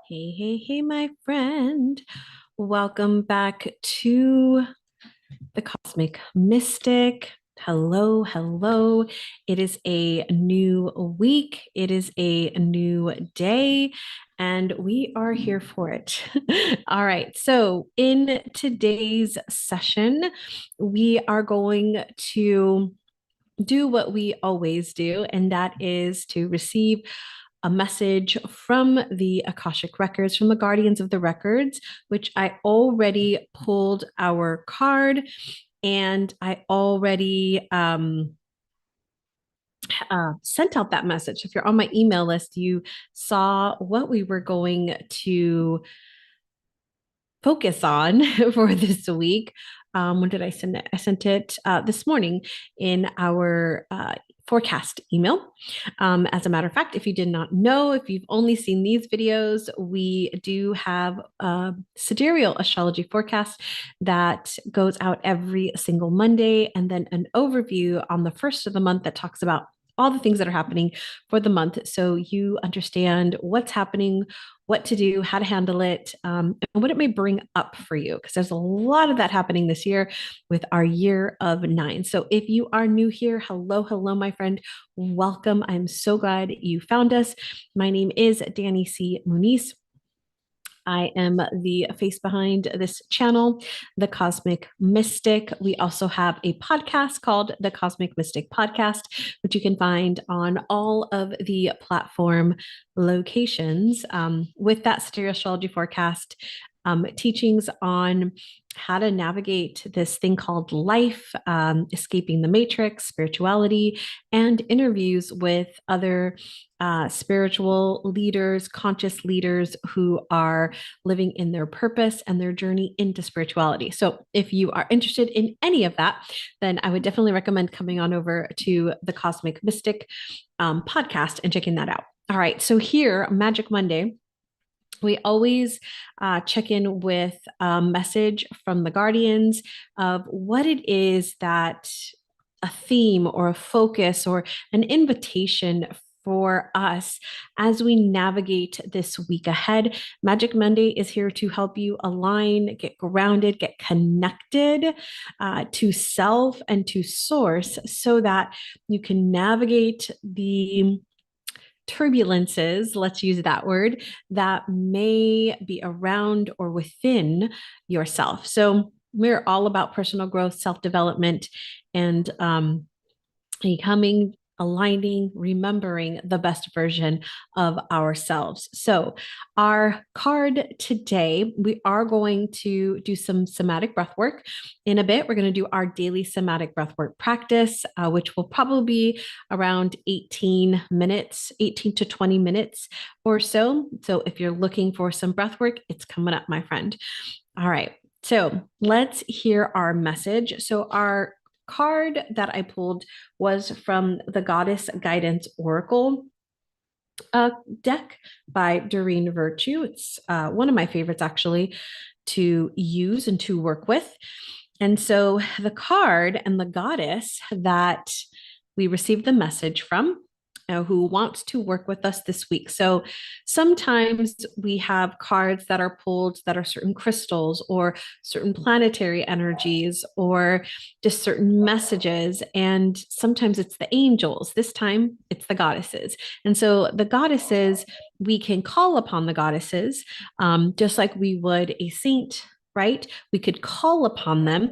Hey, hey, hey, my friend. Welcome back to the Cosmic Mystic. Hello, hello. It is a new week, it is a new day, and we are here for it. All right. So, in today's session, we are going to do what we always do, and that is to receive a message from the Akashic Records, from the Guardians of the Records, which I already pulled our card and I already sent out that message. If you're on my email list, you saw what we were going to focus on for this week. When did I send it? I sent it this morning in our forecast email. As a matter of fact, if you did not know, if you've only seen these videos, we do have a sidereal astrology forecast that goes out every single Monday, and then an overview on the first of the month that talks about all the things that are happening for the month. So you understand what's happening, what to do, how to handle it, and what it may bring up for you. Because there's a lot of that happening this year with our year of nine. So if you are new here, hello, hello, my friend. Welcome. I'm so glad you found us. My name is Danny C. Muniz. I am the face behind this channel, The Cosmic Mystic. We also have a podcast called The Cosmic Mystic Podcast, which you can find on all of the platform locations. With that stereo astrology forecast, teachings on how to navigate this thing called life, escaping the matrix, spirituality, and interviews with other spiritual leaders, conscious leaders who are living in their purpose and their journey into spirituality. So, if you are interested in any of that, then I would definitely recommend coming on over to the Cosmic Mystic podcast and checking that out. All right. So, here, Magic Monday, we always check in with a message from the guardians of what it is that a theme or a focus or an invitation for us as we navigate this week ahead. Magic Monday is here to help you align, get grounded, get connected to self and to source so that you can navigate the turbulences, let's use that word, that may be around or within yourself. So we're all about personal growth, self-development, and becoming, aligning, remembering the best version of ourselves. So, our card today, we are going to do some somatic breath work. In a bit, we're going to do our daily somatic breath work practice, which will probably be around 18 minutes, 18 to 20 minutes or so. So, if you're looking for some breath work, it's coming up, my friend. All right. So let's hear our message. So, our card that I pulled was from the Goddess Guidance Oracle deck by Doreen Virtue. It's one of my favorites, actually, to use and to work with. And so the card and the goddess that we received the message from, who wants to work with us this week. So sometimes we have cards that are pulled that are certain crystals or certain planetary energies or just certain messages. And sometimes it's the angels. This time it's the goddesses. And so the goddesses, we can call upon the goddesses just like we would a saint, right? We could call upon them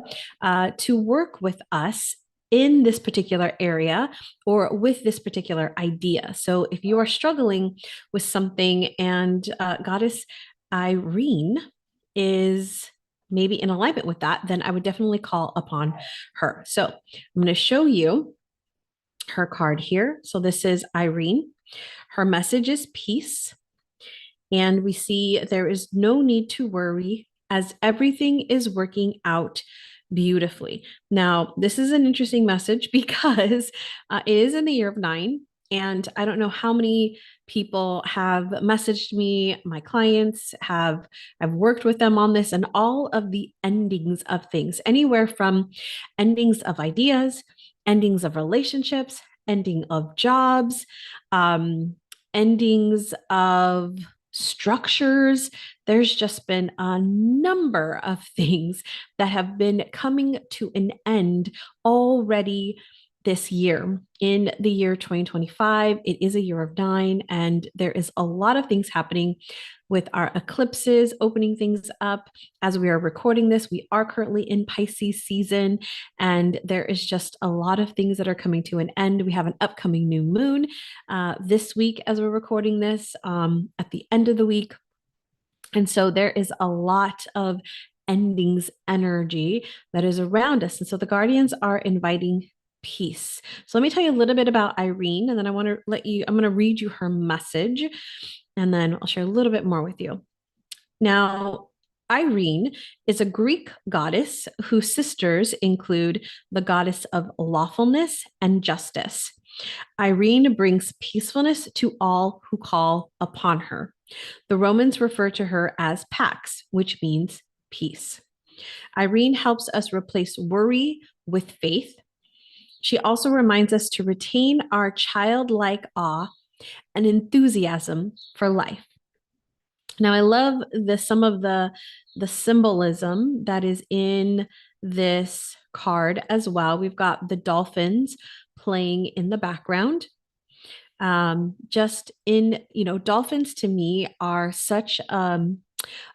to work with us in this particular area or with this particular idea. So if you are struggling with something and Goddess Eireen is maybe in alignment with that, then I would definitely call upon her. So I'm going to show you her card here. So this is Eireen. Her message is peace. And we see there is no need to worry as everything is working out beautifully. Now, this is an interesting message because it is in the year of nine. And I don't know how many people have messaged me, my clients have, I've worked with them on this, and all of the endings of things, anywhere from endings of ideas, endings of relationships, ending of jobs, endings of structures. There's just been a number of things that have been coming to an end already this year. In the year 2025, it is a year of nine, and there is a lot of things happening with our eclipses opening things up. As we are recording this, we are currently in Pisces season, and there is just a lot of things that are coming to an end. We have an upcoming new moon this week as we're recording this, at the end of the week. And so there is a lot of endings energy that is around us. And so the guardians are inviting peace. So let me tell you a little bit about Eireen, and then I'm going to read you her message, and then I'll share a little bit more with you. Now, Eireen is a Greek goddess whose sisters include the goddess of lawfulness and justice. Eireen brings peacefulness to all who call upon her. The Romans refer to her as Pax, which means peace. Eireen helps us replace worry with faith. She also reminds us to retain our childlike awe and enthusiasm for life. Now, I love some of the symbolism that is in this card as well. We've got the dolphins playing in the background. Just in, dolphins to me are such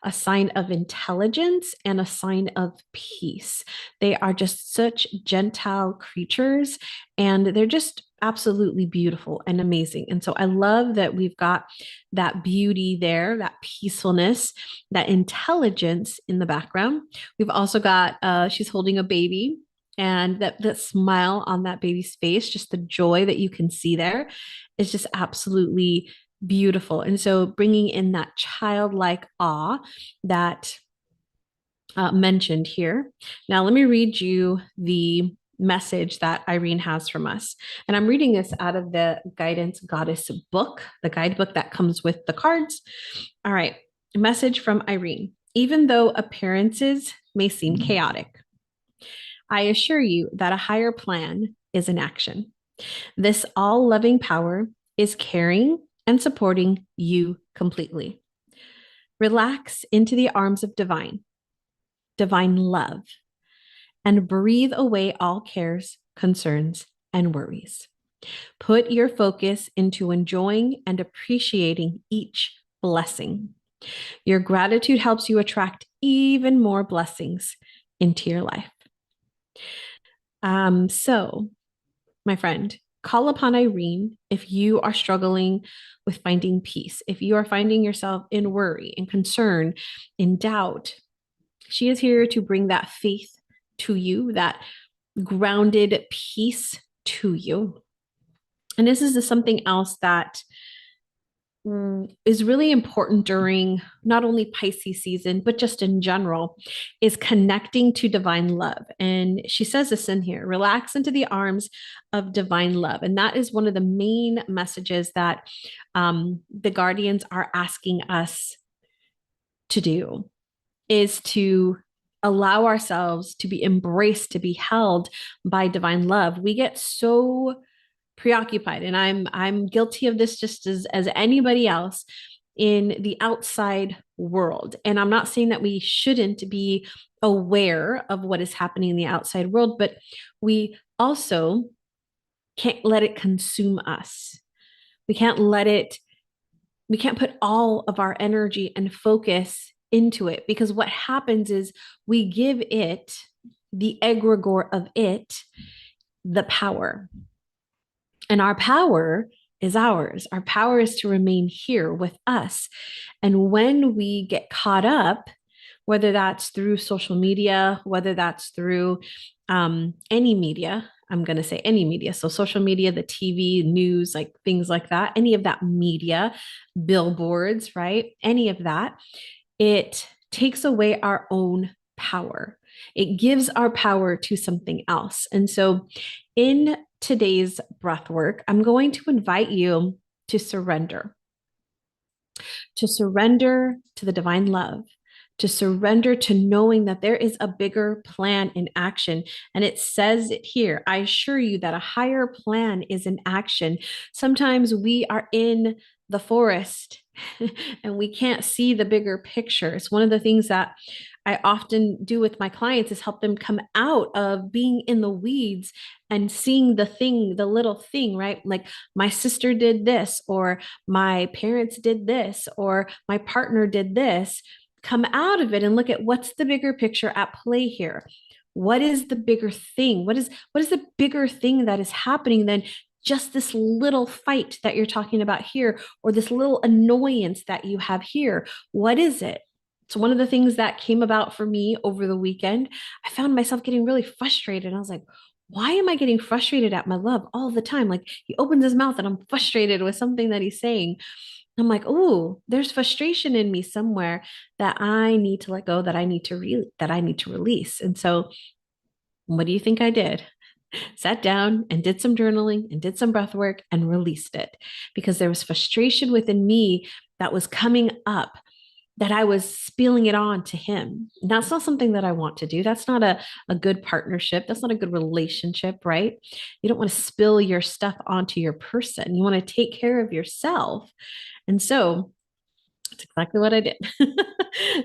a sign of intelligence and a sign of peace. They are just such gentle creatures, and they're just absolutely beautiful and amazing. And so I love that we've got that beauty there, that peacefulness, that intelligence in the background. We've also got, she's holding a baby, and that smile on that baby's face, just the joy that you can see there, is just absolutely beautiful. And so bringing in that childlike awe that mentioned here. Now, let me read you the message that Eireen has from us. And I'm reading this out of the Guidance Goddess book, the guidebook that comes with the cards. All right. A message from Eireen. Even though appearances may seem chaotic, I assure you that a higher plan is in action. This all-loving power is carrying and supporting you completely. Relax into the arms of divine love, and breathe away all cares, concerns, and worries. Put your focus into enjoying and appreciating each blessing. Your gratitude helps you attract even more blessings into your life. So, my friend, call upon Eireen if you are struggling with finding peace, if you are finding yourself in worry, in concern, in doubt. She is here to bring that faith to you, that grounded peace to you. And this is something else that is really important during not only Pisces season, but just in general, is connecting to divine love. And she says this in here: relax into the arms of divine love. And that is one of the main messages that the guardians are asking us to do, is to allow ourselves to be embraced, to be held by divine love. We get so preoccupied, and I'm guilty of this just as anybody else, in the outside world. And I'm not saying that we shouldn't be aware of what is happening in the outside world, but we also can't let it consume us. We can't put all of our energy and focus into it, because what happens is we give it, the egregore of it, the power. And our power is ours. Our power is to remain here with us. And when we get caught up, whether that's through social media, whether that's through any media, I'm going to say any media. So social media, the TV, news, like things like that, any of that media, billboards, right? Any of that, it takes away our own power. It gives our power to something else. And so in today's breath work, I'm going to invite you to surrender to the divine love, to surrender to knowing that there is a bigger plan in action. And it says it here: I assure you that a higher plan is in action. Sometimes we are in the forest and we can't see the bigger picture. It's one of the things that I often do with my clients is help them come out of being in the weeds and seeing the thing, the little thing, right? Like my sister did this, or my parents did this, or my partner did this. Come out of it and look at what's the bigger picture at play here. What is the bigger thing? What is the bigger thing that is happening than just this little fight that you're talking about here, or this little annoyance that you have here? What is it? So one of the things that came about for me over the weekend, I found myself getting really frustrated. I was like, why am I getting frustrated at my love all the time? Like he opens his mouth and I'm frustrated with something that he's saying. I'm like, oh, there's frustration in me somewhere that I need to let go, that I need to that I need to release. And so what do you think I did? Sat down and did some journaling and did some breath work and released it because there was frustration within me that was coming up, that I was spilling it on to him. And that's not something that I want to do. That's not a good partnership. That's not a good relationship, right? You don't want to spill your stuff onto your person. You want to take care of yourself. And so that's exactly what I did.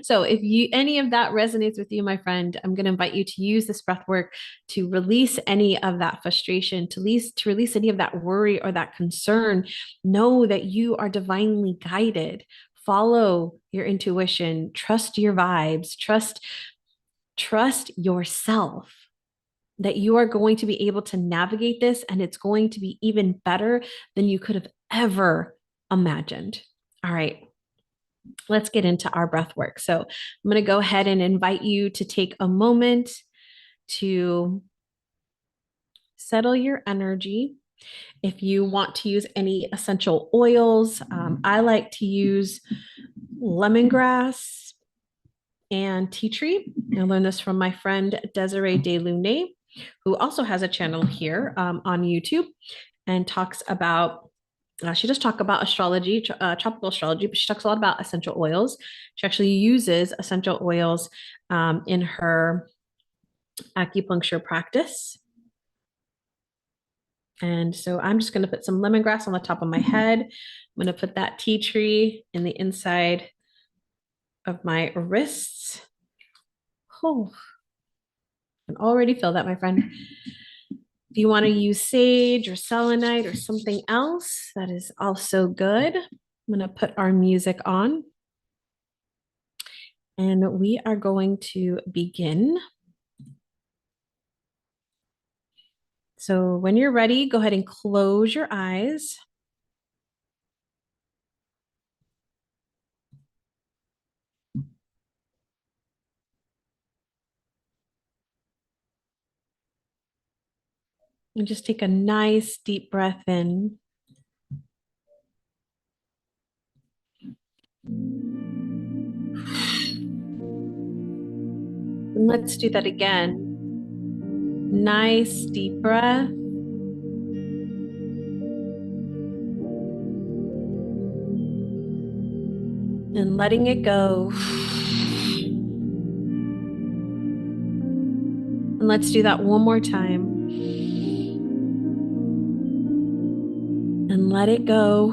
So if you any of that resonates with you, my friend, I'm going to invite you to use this breath work to release any of that frustration, to release any of that worry or that concern. Know that you are divinely guided. Follow your intuition, trust your vibes, trust yourself, that you are going to be able to navigate this and it's going to be even better than you could have ever imagined. All right. Let's get into our breath work. So I'm going to go ahead and invite you to take a moment to settle your energy. If you want to use any essential oils, I like to use lemongrass and tea tree. I learned this from my friend Desiree DeLune, who also has a channel here on YouTube and talks about she does talk about astrology, tropical astrology, but she talks a lot about essential oils. She actually uses essential oils in her acupuncture practice. And so I'm just going to put some lemongrass on the top of my head. I'm going to put that tea tree in the inside of my wrists. Oh, I can already feel that, my friend. If you want to use sage or selenite or something else, that is also good. I'm going to put our music on. And we are going to begin. So when you're ready, go ahead and close your eyes. And just take a nice deep breath in. And let's do that again. Nice deep breath. And letting it go. And let's do that one more time. And let it go.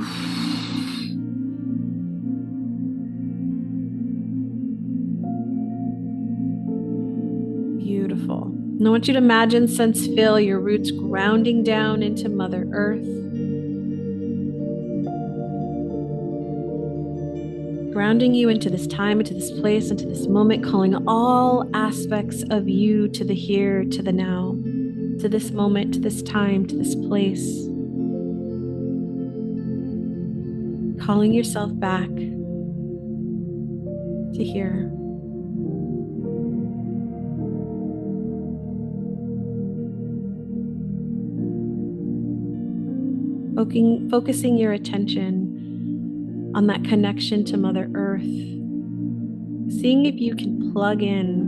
Beautiful. And I want you to imagine, sense, feel your roots grounding down into Mother Earth. Grounding you into this time, into this place, into this moment, calling all aspects of you to the here, to the now, to this moment, to this time, to this place. Calling yourself back to here. Focusing your attention on that connection to Mother Earth. Seeing if you can plug in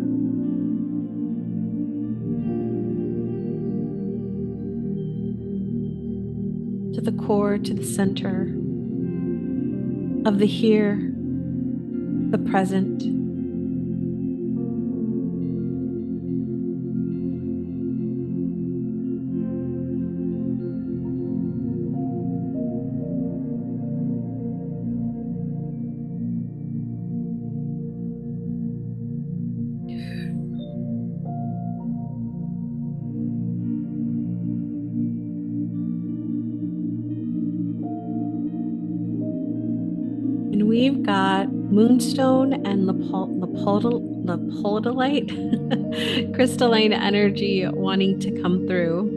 to the core, to the center of the here, the present. And we've got moonstone and lepodolite, crystalline energy wanting to come through.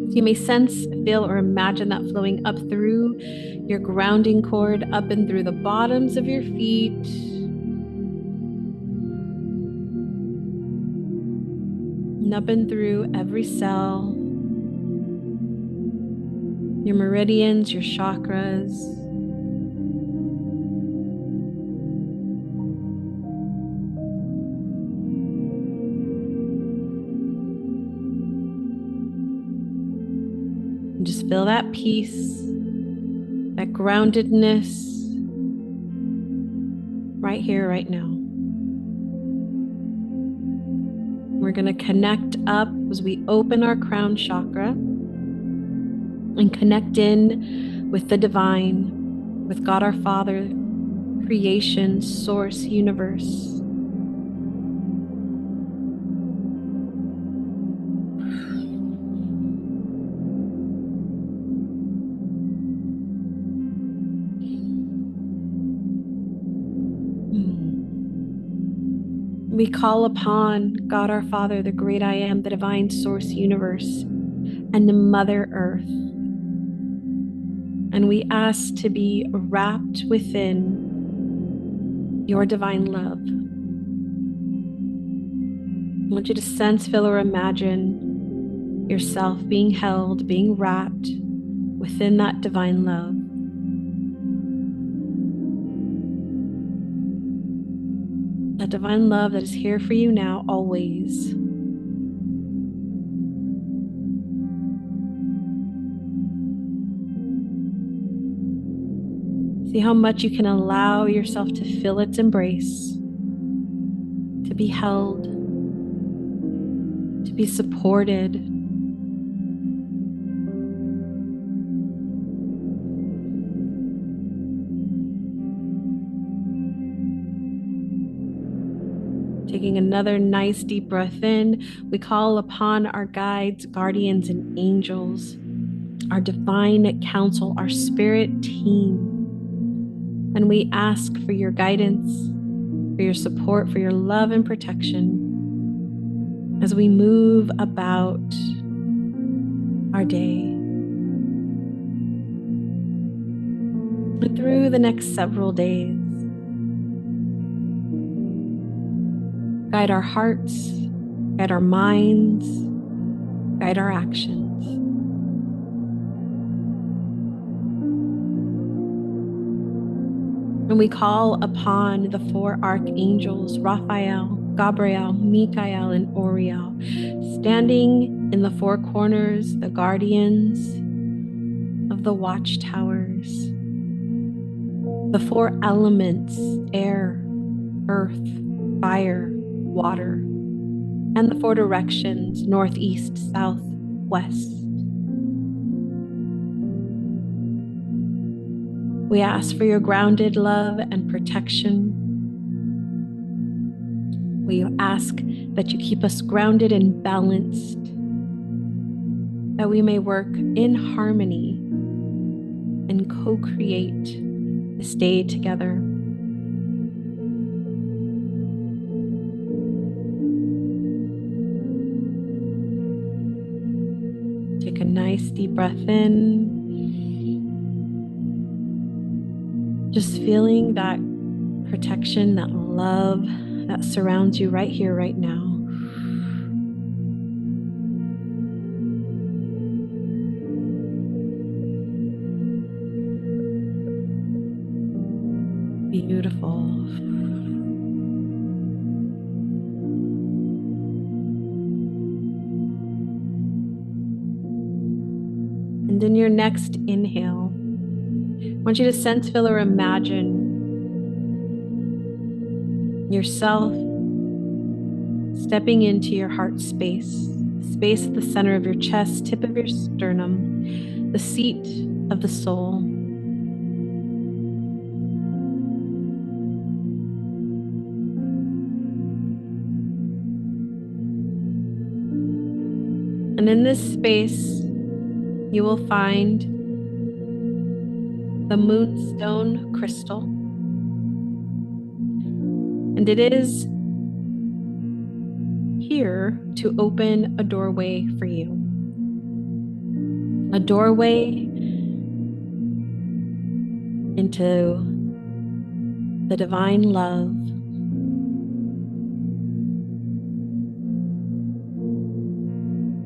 So you may sense, feel, or imagine that flowing up through your grounding cord, up and through the bottoms of your feet. And up and through every cell, your meridians, your chakras. And just feel that peace, that groundedness right here, right now. We're going to connect up as we open our crown chakra and connect in with the divine, with God our Father, creation, source, universe. We call upon God our Father, the great I am, the divine source universe, and the Mother Earth. And we ask to be wrapped within your divine love. I want you to sense, feel, or imagine yourself being held, being wrapped within that divine love. That divine love that is here for you now, always. See how much you can allow yourself to feel its embrace, to be held, to be supported. Taking another nice deep breath in, we call upon our guides, guardians, and angels, our divine counsel, our spirit team. And we ask for your guidance, for your support, for your love and protection as we move about our day. And through the next several days, guide our hearts, guide our minds, guide our actions. And we call upon the four archangels, Raphael, Gabriel, Michael, and Uriel, standing in the four corners, the guardians of the watchtowers, the four elements, air, earth, fire, water, and the four directions, northeast, south, west. We ask for your grounded love and protection. We ask that you keep us grounded and balanced, that we may work in harmony and co-create this day together. Take a nice deep breath in. Just feeling that protection, that love that surrounds you right here, right now. Beautiful. And in your next inhale, I want you to sense, feel, or imagine yourself stepping into your heart space, space at the center of your chest, tip of your sternum, the seat of the soul. And in this space, you will find the moonstone crystal. And it is here to open a doorway for you. A doorway into the divine love.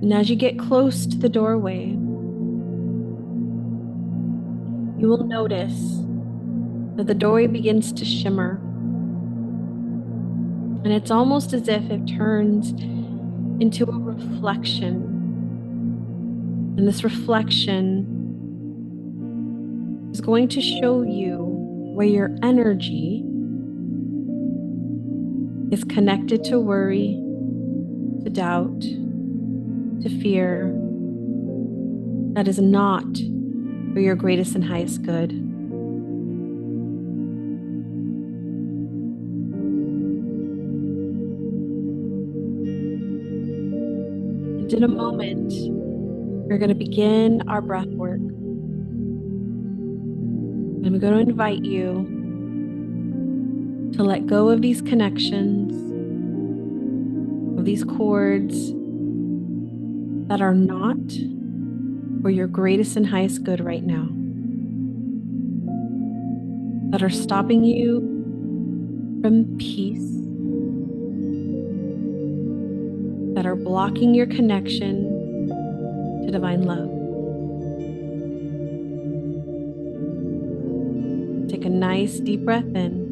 And as you get close to the doorway, you will notice that the doorway begins to shimmer. And it's almost as if it turns into a reflection. And this reflection is going to show you where your energy is connected to worry, to doubt, to fear. That is not for your greatest and highest good. And in a moment, we're going to begin our breath work. And I'm going to invite you to let go of these connections, of these cords that are not for your greatest and highest good right now, that are stopping you from peace, that are blocking your connection to divine love. Take a nice deep breath in,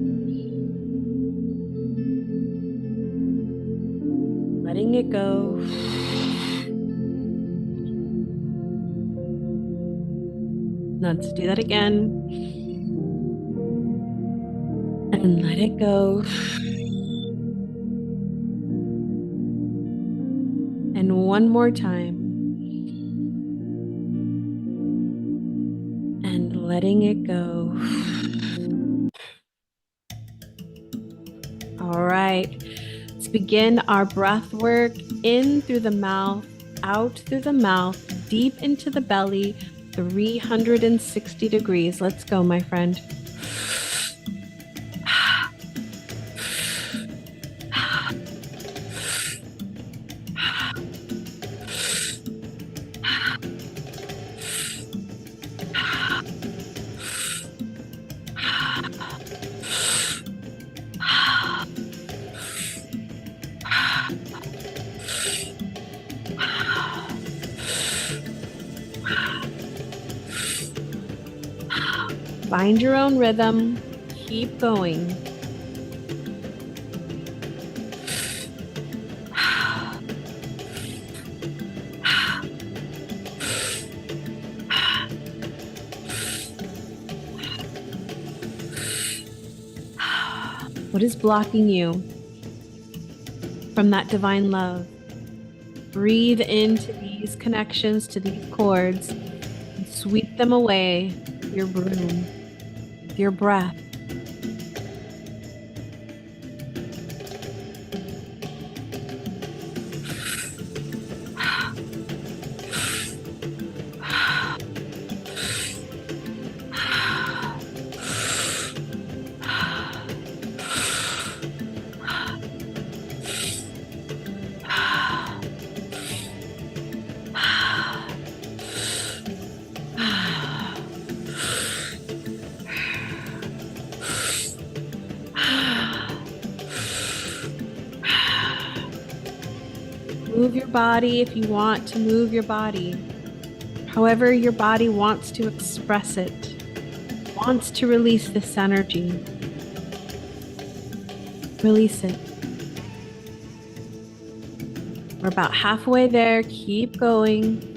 letting it go. Let's do that again. And let it go. And one more time. And letting it go. All right. Let's begin our breath work in through the mouth, out through the mouth, deep into the belly, 360 degrees. Let's go, my friend. Find your own rhythm. Keep going. What is blocking you from that divine love? Breathe into these connections, to these cords, and sweep them away with your broom, with your breath. Move your body if you want to move your body. However your body wants to express it, wants to release this energy. Release it. We're about halfway there. Keep going.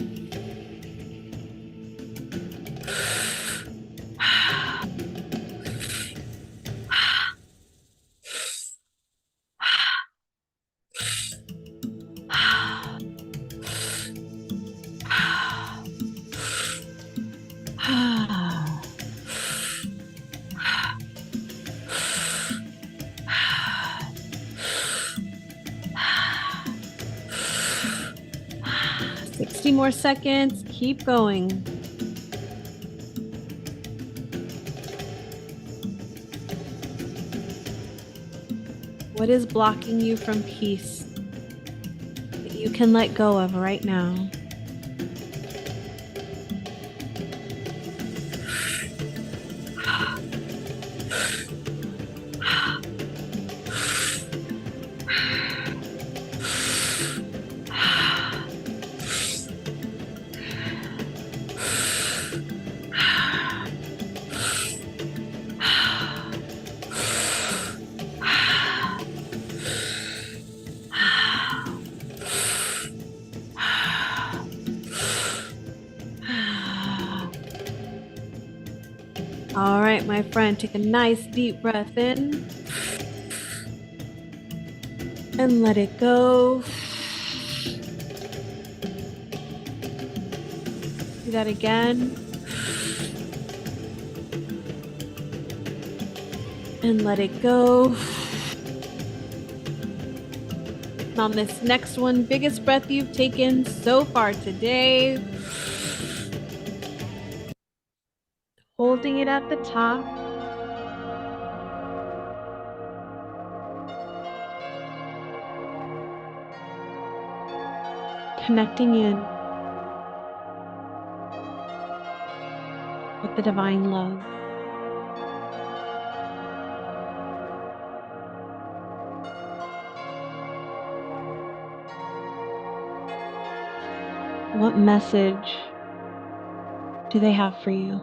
More seconds. Keep going. What is blocking you from peace that you can let go of right now? All right, my friend, take a nice deep breath in and let it go. Do that again. And let it go. And on this next one, biggest breath you've taken so far today. Holding it at the top. Connecting in with the divine love. What message do they have for you?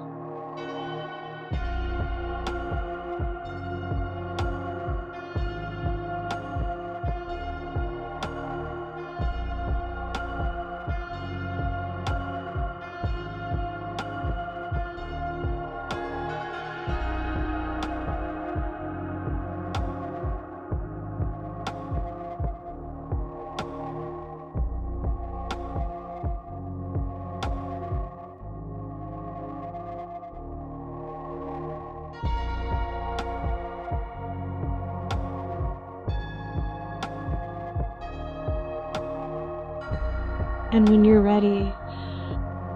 And when you're ready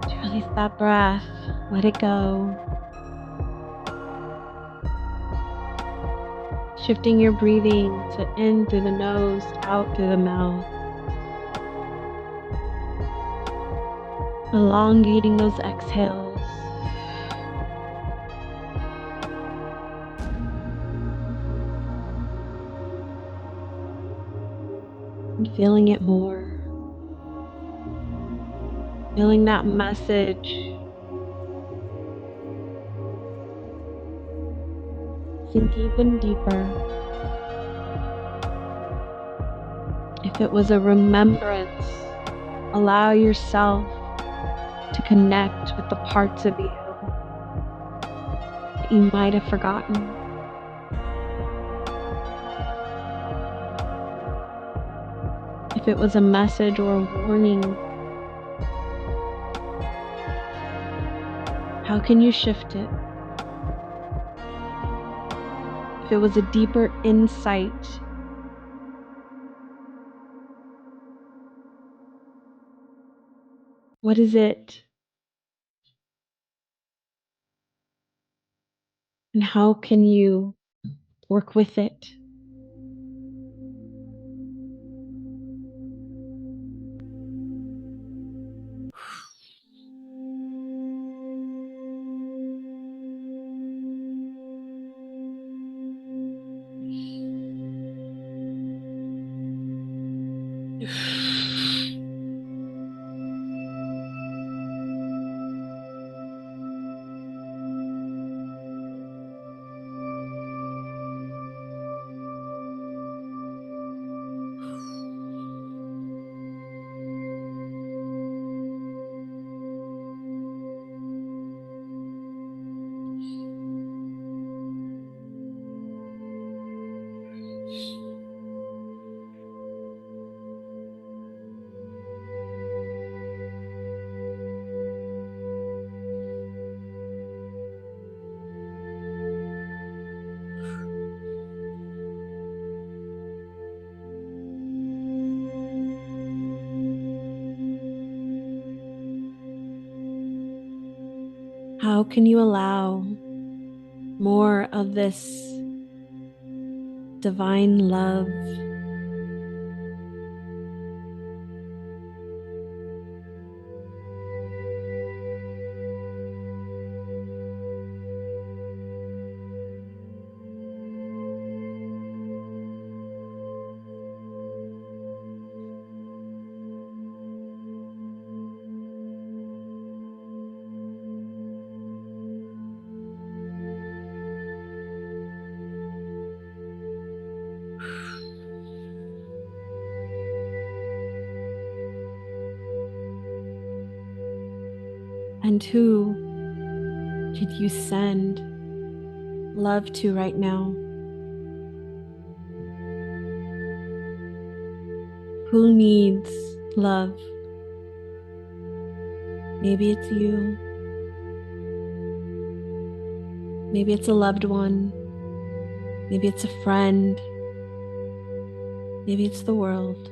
to release that breath, let it go. Shifting your breathing to in through the nose, out through the mouth. Elongating those exhales. And feeling it more. Feeling that message sink even deeper. If it was a remembrance, allow yourself to connect with the parts of you that you might have forgotten. If it was a message or a warning, how can you shift it? If it was a deeper insight, what is it? And how can you work with it? How can you allow more of this divine love. And who could you send love to right now? Who needs love? Maybe it's you. Maybe it's a loved one. Maybe it's a friend. Maybe it's the world.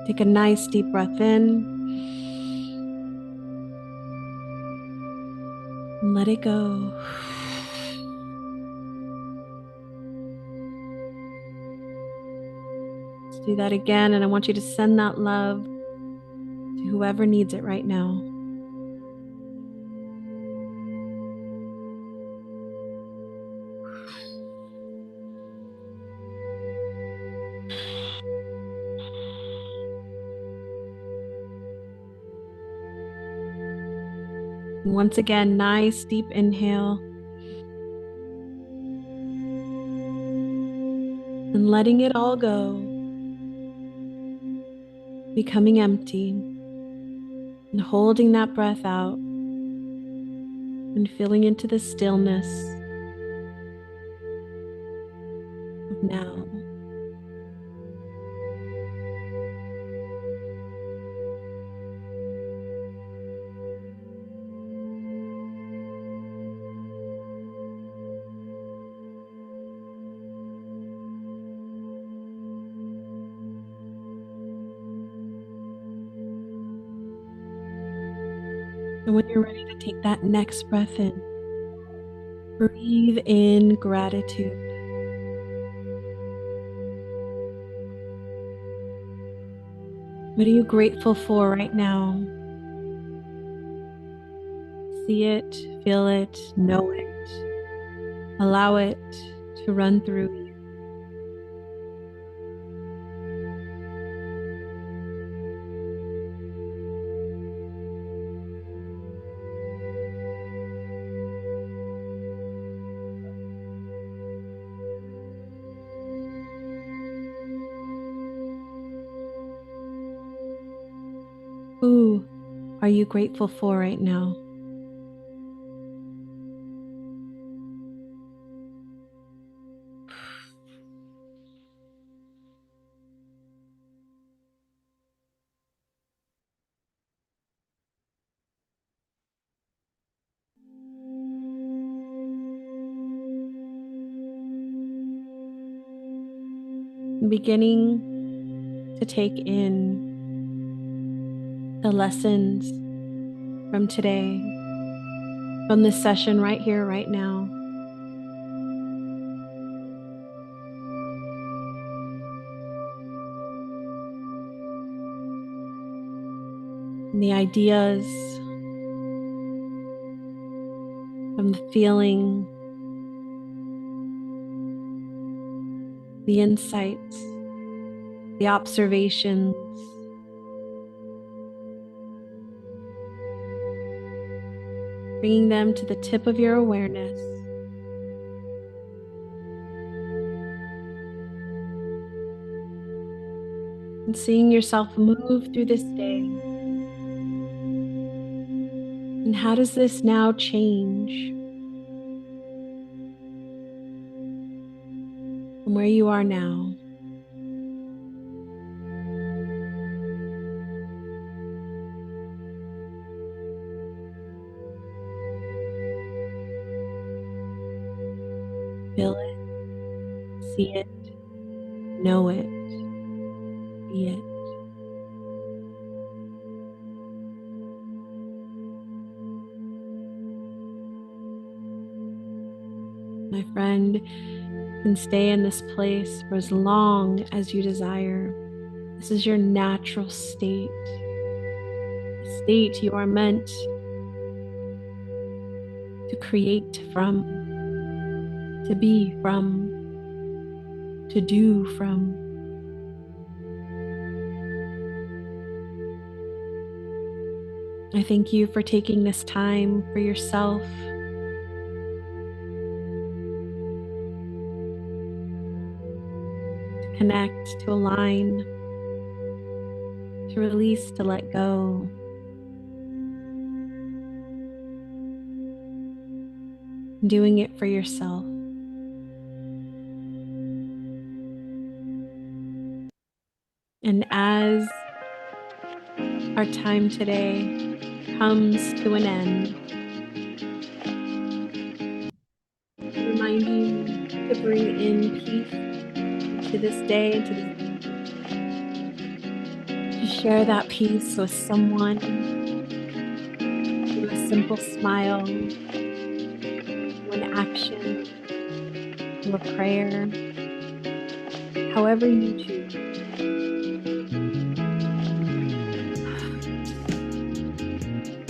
Take a nice deep breath in and let it go. Let's do that again. And I want you to send that love to whoever needs it right now. And once again, nice deep inhale. And letting it all go. Becoming empty. And holding that breath out. And feeling into the stillness of now. And when you're ready to take that next breath in, breathe in gratitude. What are you grateful for right now? See it, feel it, know it. Allow it to run through you. Who are you grateful for right now? Beginning to take in the lessons from today, from this session right here, right now. And the ideas from the feeling, the insights, the observations, bringing them to the tip of your awareness. And seeing yourself move through this day. And how does this now change from where you are now? Feel it. See it, know it, be it. My friend, can stay in this place for as long as you desire. This is your natural state, a state you are meant to create from, to be from, to do from. I thank you for taking this time for yourself. To connect, to align, to release, to let go. Doing it for yourself. And as our time today comes to an end, I remind you to bring in peace to this day, to share that peace with someone, through a simple smile, an action, through a prayer, however you choose.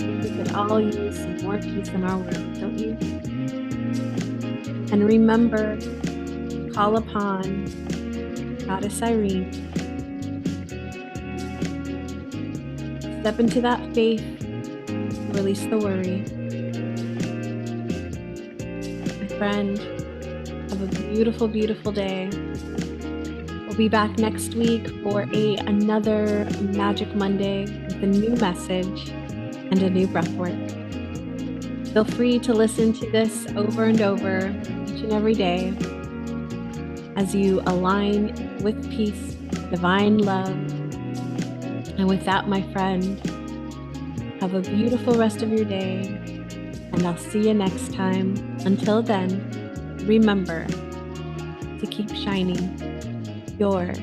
We could all use some more peace in our world, don't you? And remember to call upon Goddess Eireen. Step into that faith, release the worry. My friend, have a beautiful, beautiful day. We'll be back next week for another Magic Monday with a new message and a new breathwork. Feel free to listen to this over and over each and every day as you align with peace, divine love. And with that, my friend, have a beautiful rest of your day, and I'll see you next time. Until then, remember to keep shining your